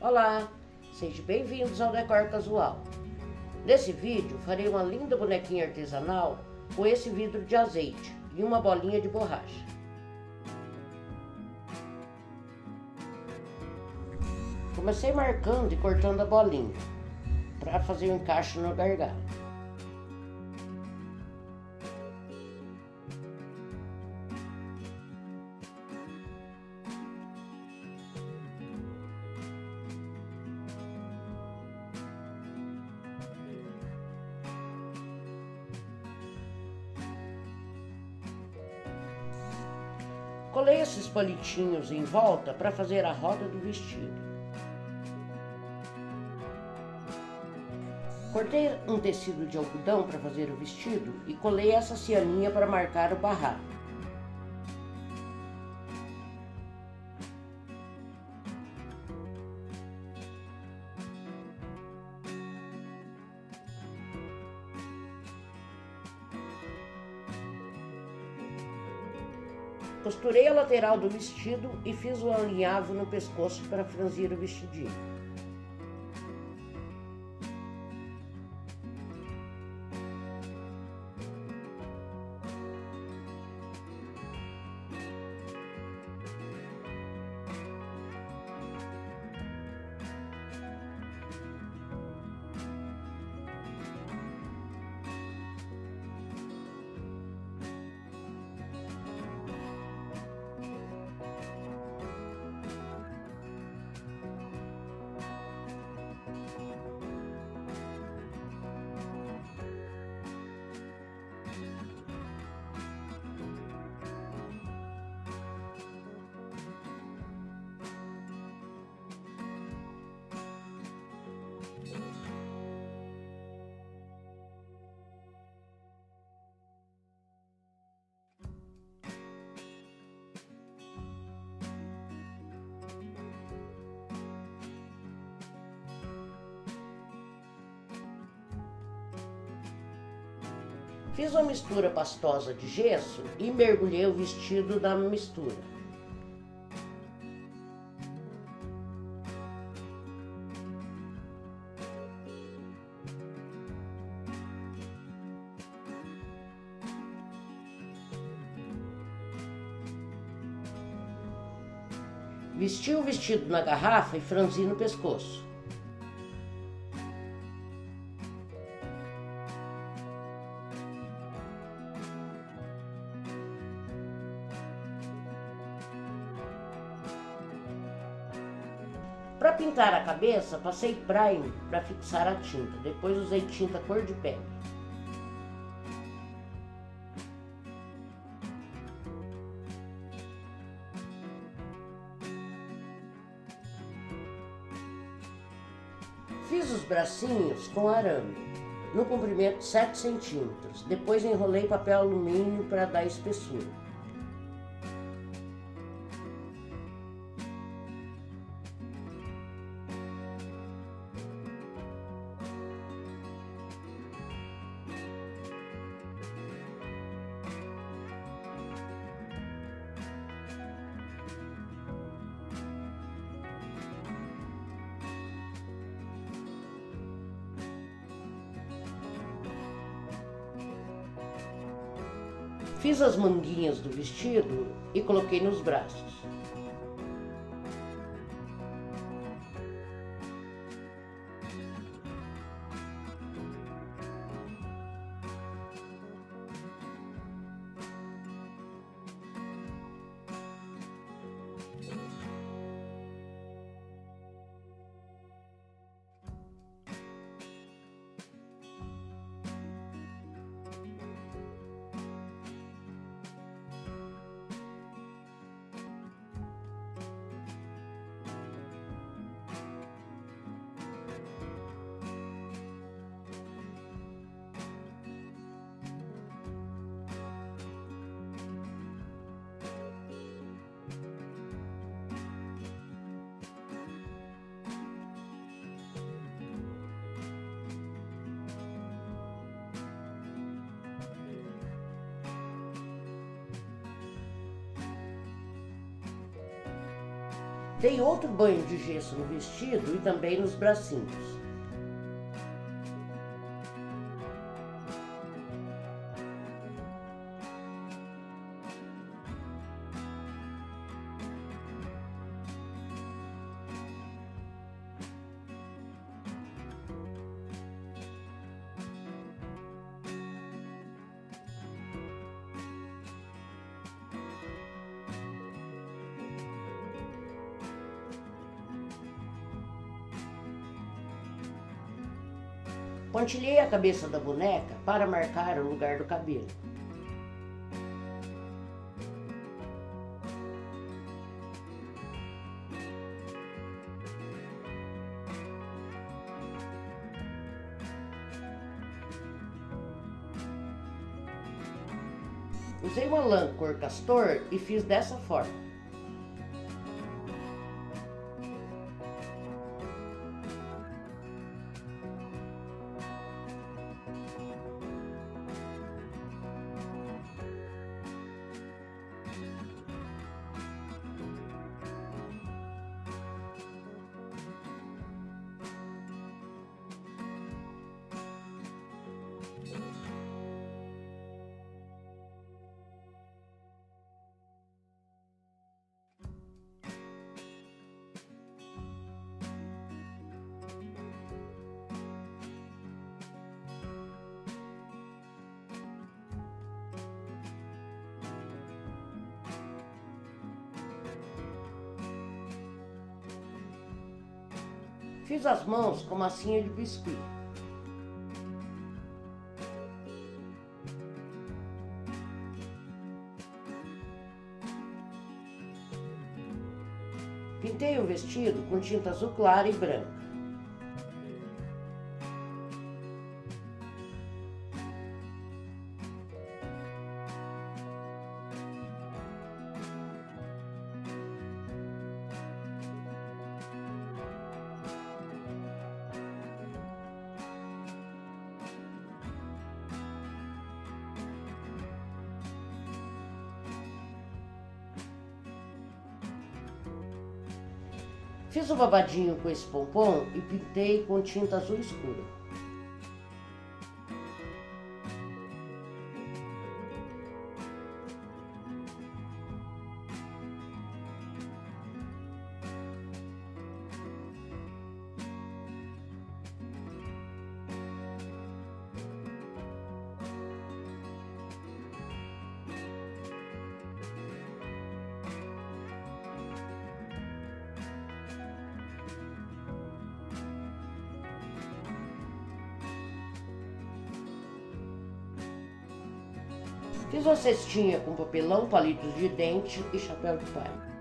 Olá, sejam bem-vindos ao Decor Casual. Nesse vídeo farei uma linda bonequinha artesanal com esse vidro de azeite e uma bolinha de borracha. Comecei marcando e cortando a bolinha para fazer o encaixe no gargalo. Colei esses palitinhos em volta para fazer a roda do vestido. Cortei um tecido de algodão para fazer o vestido e colei essa cianinha para marcar o barrado. Costurei a lateral do vestido e fiz o alinhavo no pescoço para franzir o vestidinho. Fiz uma mistura pastosa de gesso e mergulhei o vestido na mistura. Vesti o vestido na garrafa e franzi no pescoço. Para pintar a cabeça, passei primer para fixar a tinta, depois usei tinta cor de pele. Fiz os bracinhos com arame, no comprimento de 7 centímetros, depois enrolei papel alumínio para dar espessura. Fiz as manguinhas do vestido e coloquei nos braços. Dei outro banho de gesso no vestido e também nos bracinhos. Pontilhei a cabeça da boneca para marcar o lugar do cabelo. Usei uma lã cor castor e fiz dessa forma. Fiz as mãos com massinha de biscuit. Pintei o vestido com tinta azul clara e branca. Fiz o babadinho com esse pompom e pintei com tinta azul escura. Fiz uma cestinha com papelão, palitos de dente e chapéu de palha.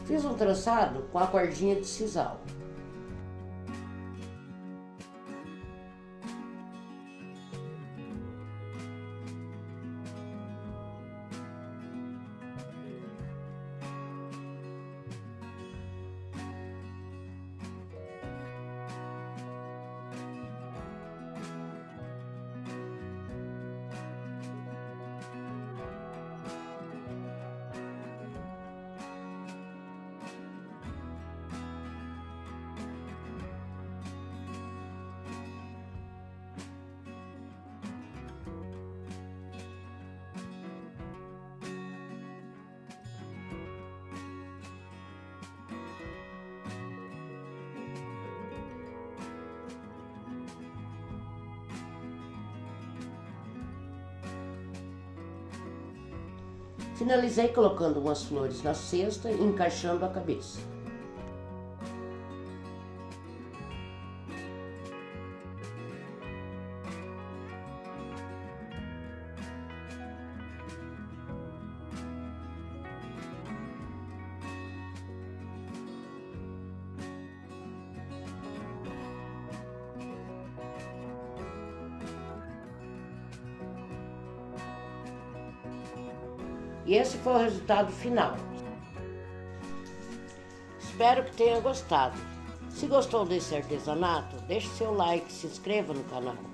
Fiz um trançado com a cordinha de sisal. Finalizei colocando umas flores na cesta e encaixando a cabeça. E esse foi o resultado final. Espero que tenha gostado. Se gostou desse artesanato, deixe seu like e se inscreva no canal.